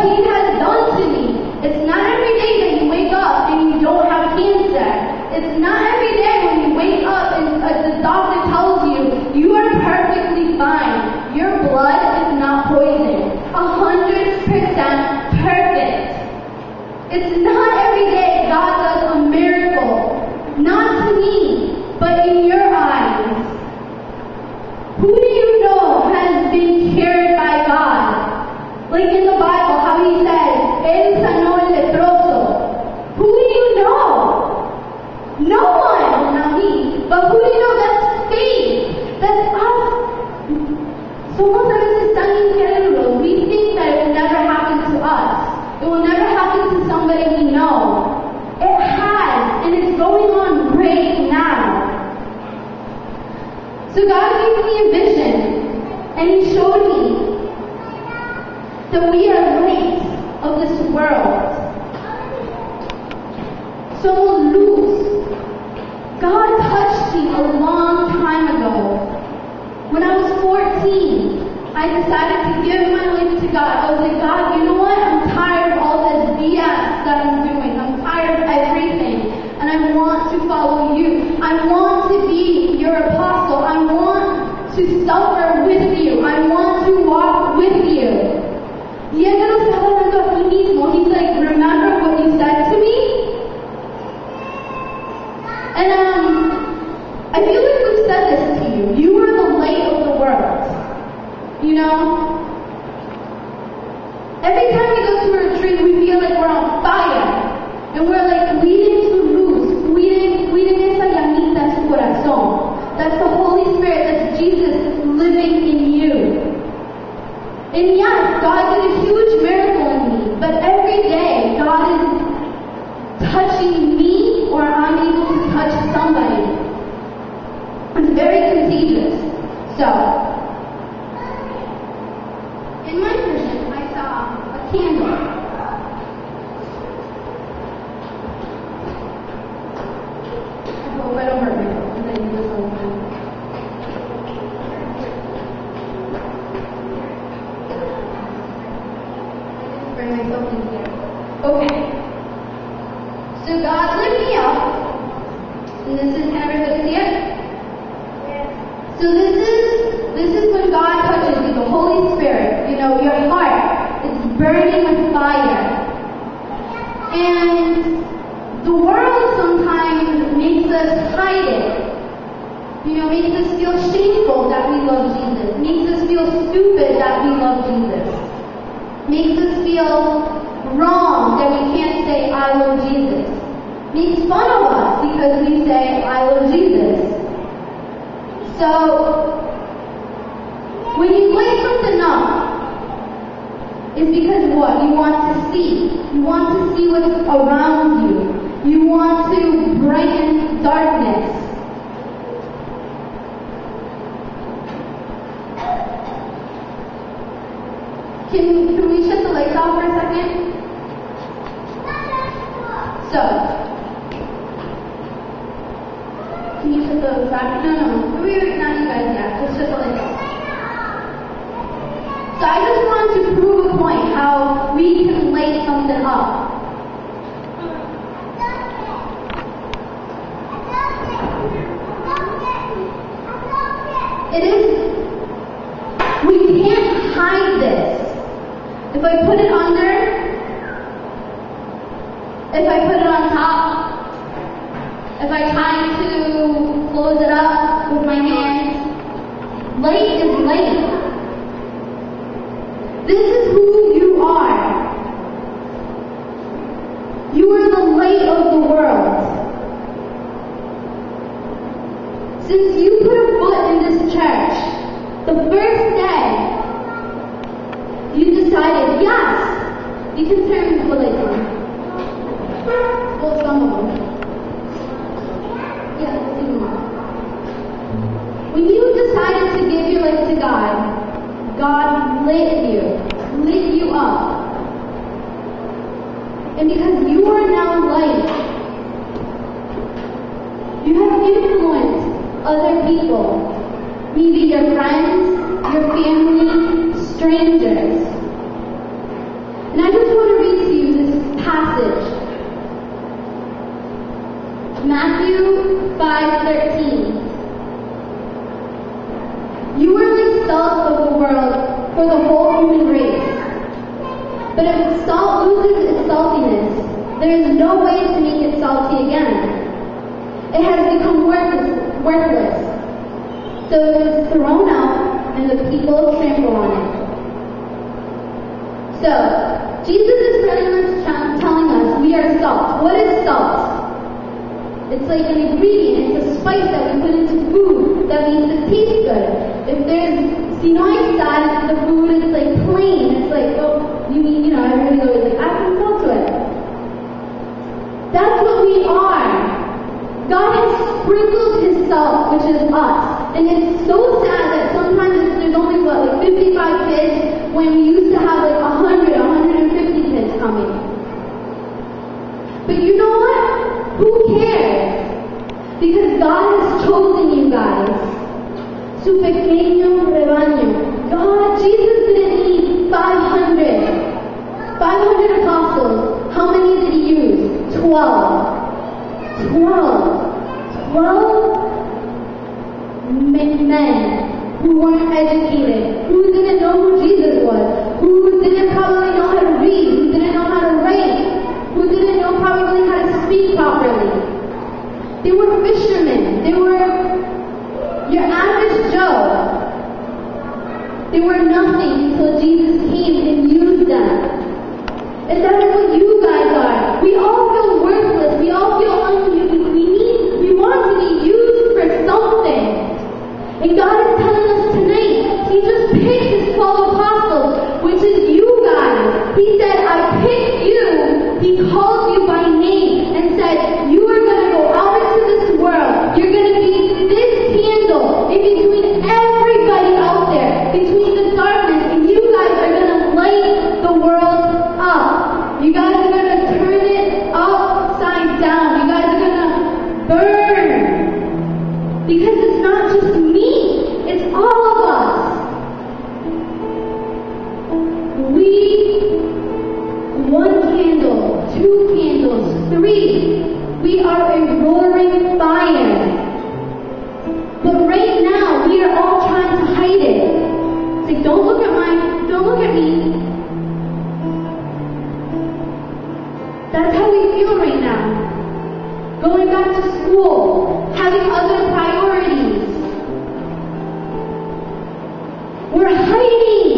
what He has done to me. It's not every day that you wake up and you don't have cancer. It's not every day when you wake up and the doctor tells you, you are perfectly fine. Your blood is not poisoned. 100% perfect. It's not every day God does a miracle. Not to me, but in your eyes. Who do you know has been cured by God? Like in the Bible, how He says, Él sanó el leproso. Who do you know? No one, well, not me, but who do you know? That's faith. That's us. Somos a veces tan incrédulos. We think that it will never happen to us. It will never happen to somebody we know. It has, and it's going on right now. So God gave me a vision, and He showed me that we are light of this world. Somos luz. God touched me a long time ago. When I was 14, I decided to give my life to God. I was like, God, you know what? I'm tired of all this BS that I'm doing. I'm tired of everything. And I want to follow you. I want to be your apostle. I want to suffer with you. I want to walk with you. Y él me lo estaba hablando a mí mismo. He's like, remember what you said to me? And I feel like we've said this to you. You are the light of the world. You know? Every time we go to a retreat, we feel like we're on fire. And we're like, leading to luz. Cuiden esa llamita en su corazón. That's the Holy Spirit. That's Jesus living in you. And yes, God did a huge miracle in me. But every day, God is touching me, or I'm able to touch somebody. It's very contagious. So, in my vision, I saw a candle. I hope I don't hurt myself because I do this all the time. Bring myself in here. Okay. So God lit me up. And can everybody see it? Yes. So this is when God touches you, the Holy Spirit. You know, your heart is burning with fire. And the world sometimes makes us hide it. You know, makes us feel shameful that we love Jesus. Makes us feel stupid that we love Jesus. Makes us feel wrong that we can't say, I love Jesus. Makes fun of us because we say, I love Jesus. So, when you light something up, it's because what? You want to see. You want to see what's around you. You want to brighten darkness. Can we shut the lights off for a second? So, can you shut those back? No. We're not you guys yet. Just shut the lights off. So I just wanted to prove a point how we can light something up. It is, we can't hide this. If I put it under, if I put it on top, if I try to close it up with my hands, light is light. This is who you are. You are the light of the world. Since you put a foot in this church, the first day, you decided, yes, you can turn the lights on. Well, some of them. Yeah, let's see more. When you decided to give your life to God, God lit you up. And because you are now light, you have influenced other people. Maybe your friends, your family, strangers. And I just want to read to you this passage. Matthew 5:13. You are the salt of the world for the whole human race. But if salt loses its saltiness, there is no way to make it salty again. It has become worthless. So it is thrown out, and the people trample on it. So, Jesus is telling us we are salt. What is salt? It's like an ingredient, it's a spice that we put into food that makes it taste good. If there's sinoic side to the food, it's like plain. It's like, oh, everybody goes like, add some salt to it. That's what we are. God has sprinkled His salt, which is us. And it's so sad that sometimes there's only, 55 kids when we used to have 100, 150 kids coming. But you know what? Who cares? Because God has chosen you guys. Su pequeño rebaño. Jesus didn't need 500 apostles. How many did He use? 12 men who weren't educated, who didn't know who Jesus was, who didn't probably know how to read, who didn't know how to write, who didn't know probably how to speak properly. They were fishermen. They were your average Joe. They were nothing until Jesus came and used them. And that is what you guys are. We all feel worthless. We all feel unused. We want to be used for something. And God is telling us tonight, He just picked His 12 apostles, which is you guys. He said, I picked you. He called you by name and said, you are going to go out into this world. You're going to be this candle in between everybody out there, between the darkness, and you guys are going to light the world up. You guys are going to turn it upside down. You guys are going to burn. Because it's not just me, it's all of us. One candle, 2 candles, 3. We are a roaring fire. But right now, we are all trying to hide it. It's like, don't look at me. That's how we feel right now. Going back to school, having other priorities. We're hiding.